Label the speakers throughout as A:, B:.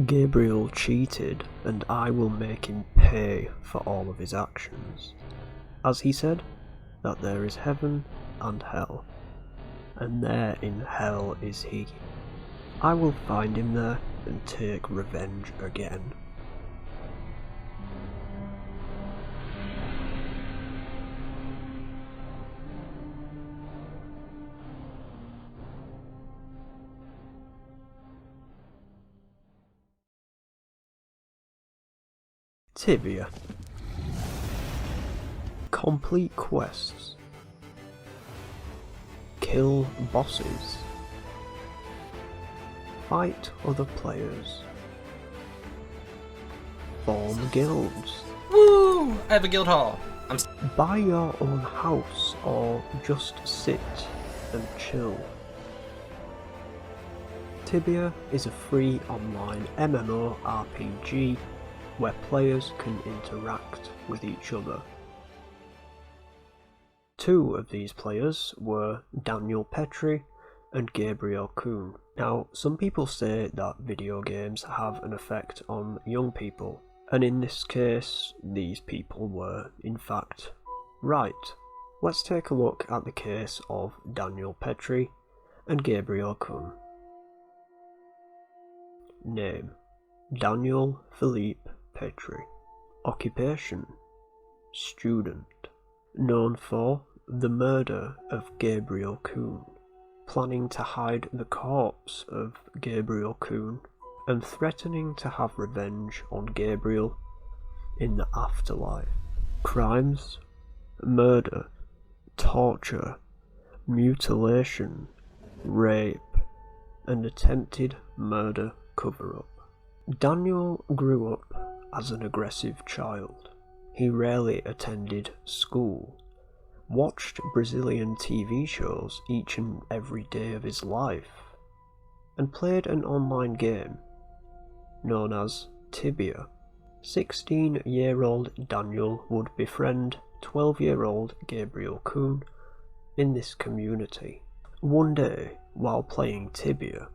A: Gabriel cheated, and I will make him pay for all of his actions. As he said, that there is heaven and hell, and there in hell is he. I will find him there and take revenge again. Tibia. Complete quests. Kill bosses. Fight other players. Form guilds.
B: Woo! I have a guild hall.
A: Buy your own house or just sit and chill. Tibia is a free online MMORPG where players can interact with each other. Two of these players were Daniel Petry and Gabriel Kuhn. Now, some people say that video games have an effect on young people, and in this case, these people were, in fact, right. Let's take a look at the case of Daniel Petry and Gabriel Kuhn. Name: Daniel Philippe Petry. Occupation: student. Known for the murder of Gabriel Kuhn, planning to hide the corpse of Gabriel Kuhn, and threatening to have revenge on Gabriel in the afterlife. Crimes: murder, torture, mutilation, rape, and attempted murder cover-up. Daniel grew up as an aggressive child. He rarely attended school, watched Brazilian TV shows each and every day of his life, and played an online game known as Tibia. 16-year-old Daniel would befriend 12-year-old Gabriel Kuhn in this community. One day, while playing Tibia,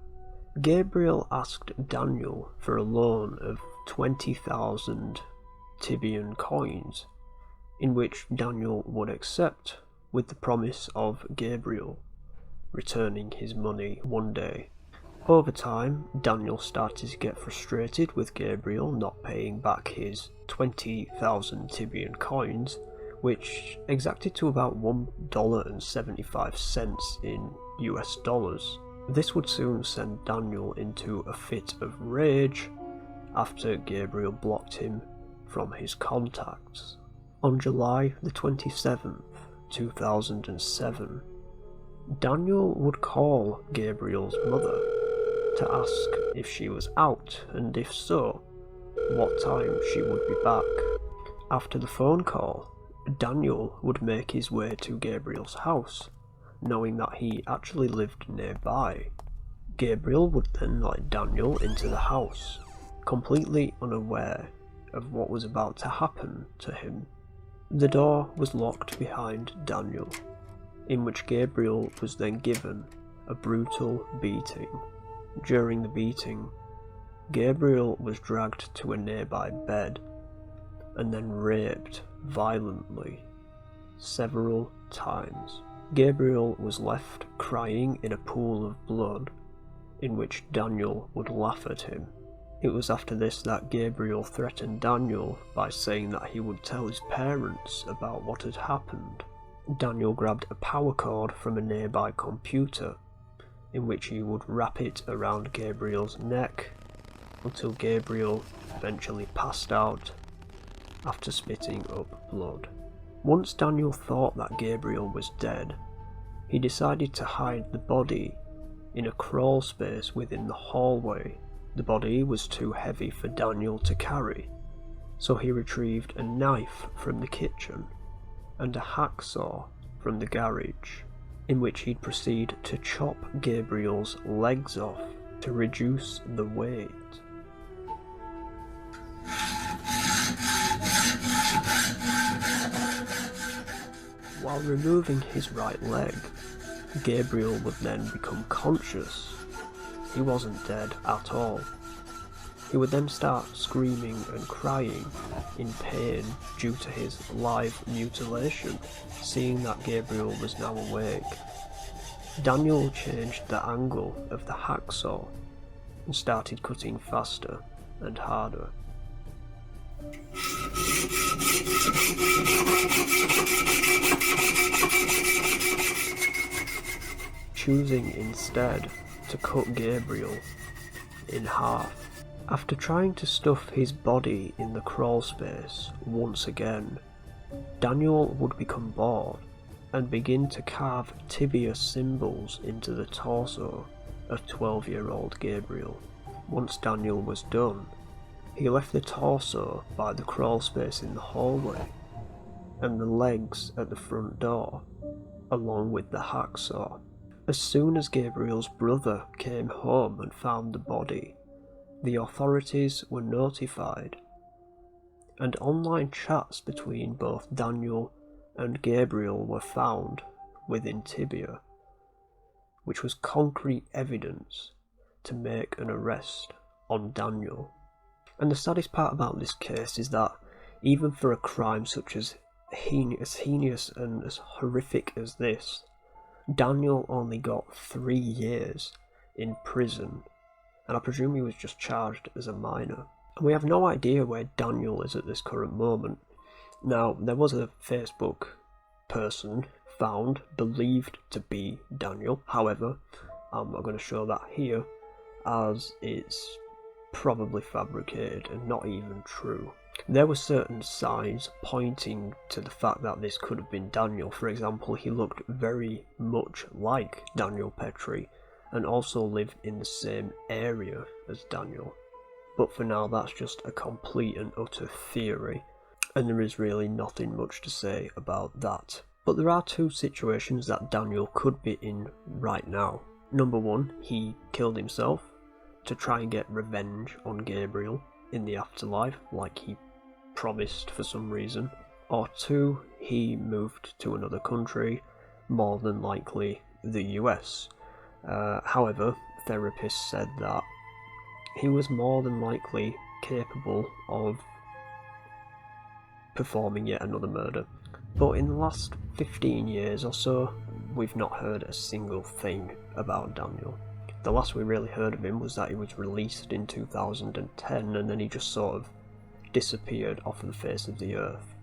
A: Gabriel asked Daniel for a loan of 20,000 Tibian coins, in which Daniel would accept with the promise of Gabriel returning his money one day. Over time, Daniel started to get frustrated with Gabriel not paying back his 20,000 Tibian coins, which exacted to about $1.75 in US dollars. This would soon send Daniel into a fit of rage after Gabriel blocked him from his contacts. On July the 27th, 2007, Daniel would call Gabriel's mother to ask if she was out, and if so, what time she would be back. After the phone call, Daniel would make his way to Gabriel's house, knowing that he actually lived nearby. Gabriel would then let Daniel into the house, completely unaware of what was about to happen to him. The door was locked behind Daniel, in which Gabriel was then given a brutal beating. During the beating, Gabriel was dragged to a nearby bed and then raped violently several times. Gabriel was left crying in a pool of blood, in which Daniel would laugh at him. It was after this that Gabriel threatened Daniel by saying that he would tell his parents about what had happened. Daniel grabbed a power cord from a nearby computer, in which he would wrap it around Gabriel's neck until Gabriel eventually passed out after spitting up blood. Once Daniel thought that Gabriel was dead, he decided to hide the body in a crawl space within the hallway. The body was too heavy for Daniel to carry, so he retrieved a knife from the kitchen and a hacksaw from the garage, in which he'd proceed to chop Gabriel's legs off to reduce the weight. While removing his right leg, Gabriel would then become conscious. He wasn't dead at all. He would then start screaming and crying in pain due to his live mutilation. Seeing that Gabriel was now awake, Daniel changed the angle of the hacksaw and started cutting faster and harder. Choosing instead to cut Gabriel in half. After trying to stuff his body in the crawl space once again, Daniel would become bored and begin to carve Tibia symbols into the torso of 12-year-old Gabriel. Once Daniel was done, he left the torso by the crawl space in the hallway and the legs at the front door, along with the hacksaw. As soon as Gabriel's brother came home and found the body, the authorities were notified, and online chats between both Daniel and Gabriel were found within Tibia, which was concrete evidence to make an arrest on Daniel. And the saddest part about this case is that even for a crime such as heinous and as horrific as this, Daniel only got 3 years in prison, and I presume he was just charged as a minor. And we have no idea where Daniel is at this current moment. Now, there was a Facebook person found, believed to be Daniel. However, I'm not going to show that here, as it's probably fabricated and not even true. There were certain signs pointing to the fact that this could have been Daniel. For example, he looked very much like Daniel Petry and also lived in the same area as Daniel. But for now, that's just a complete and utter theory, and there is really nothing much to say about that. But there are 2 situations that Daniel could be in right now. Number 1, he killed himself to try and get revenge on Gabriel in the afterlife, like he promised for some reason. Or 2, he moved to another country, more than likely the US. However, therapists said that he was more than likely capable of performing yet another murder. But in the last 15 years or so, we've not heard a single thing about Daniel. The last we really heard of him was that he was released in 2010, and then he just sort of disappeared off the face of the earth.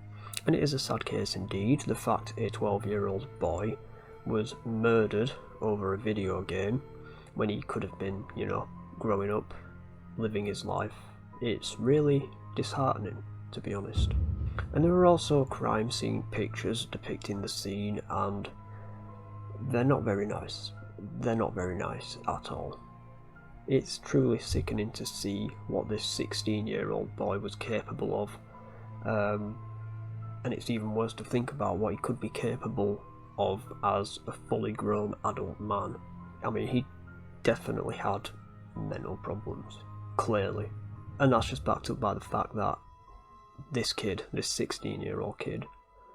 A: And it is a sad case indeed, the fact a 12-year-old boy was murdered over a video game when he could have been, growing up, living his life. It's really disheartening, to be honest. And there are also crime scene pictures depicting the scene, and they're not very nice. They're not very nice at all. It's truly sickening to see what this 16-year-old boy was capable of, and it's even worse to think about what he could be capable of as a fully grown adult man. I mean, he definitely had mental problems, clearly, and that's just backed up by the fact that this 16-year-old kid,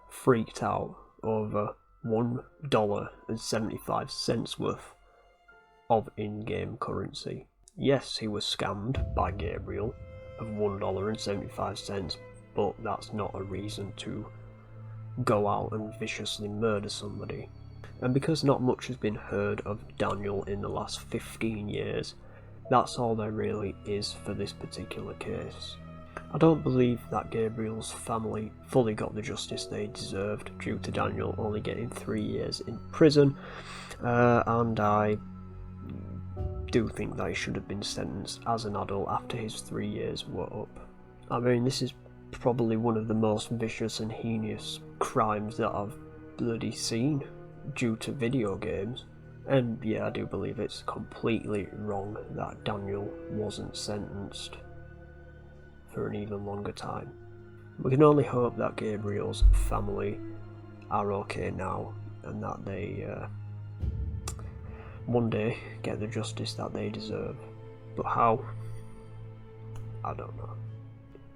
A: freaked out over $1.75 worth of in-game currency. Yes, he was scammed by Gabriel of $1.75, but that's not a reason to go out and viciously murder somebody. And because not much has been heard of Daniel in the last 15 years, that's all there really is for this particular case. I don't believe that Gabriel's family fully got the justice they deserved due to Daniel only getting 3 years in prison, and I do think that he should have been sentenced as an adult after his 3 years were up. I mean, this is probably one of the most vicious and heinous crimes that I've bloody seen due to video games. And yeah, I do believe it's completely wrong that Daniel wasn't sentenced for an even longer time. We can only hope that Gabriel's family are okay now, and that they one day get the justice that they deserve. But how? I don't know.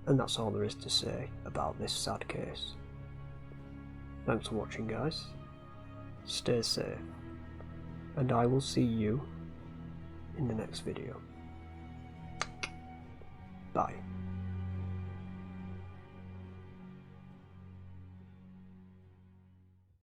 A: And that's all there is to say about this sad case. Thanks for watching, guys. Stay safe, and I will see you in the next video. Bye.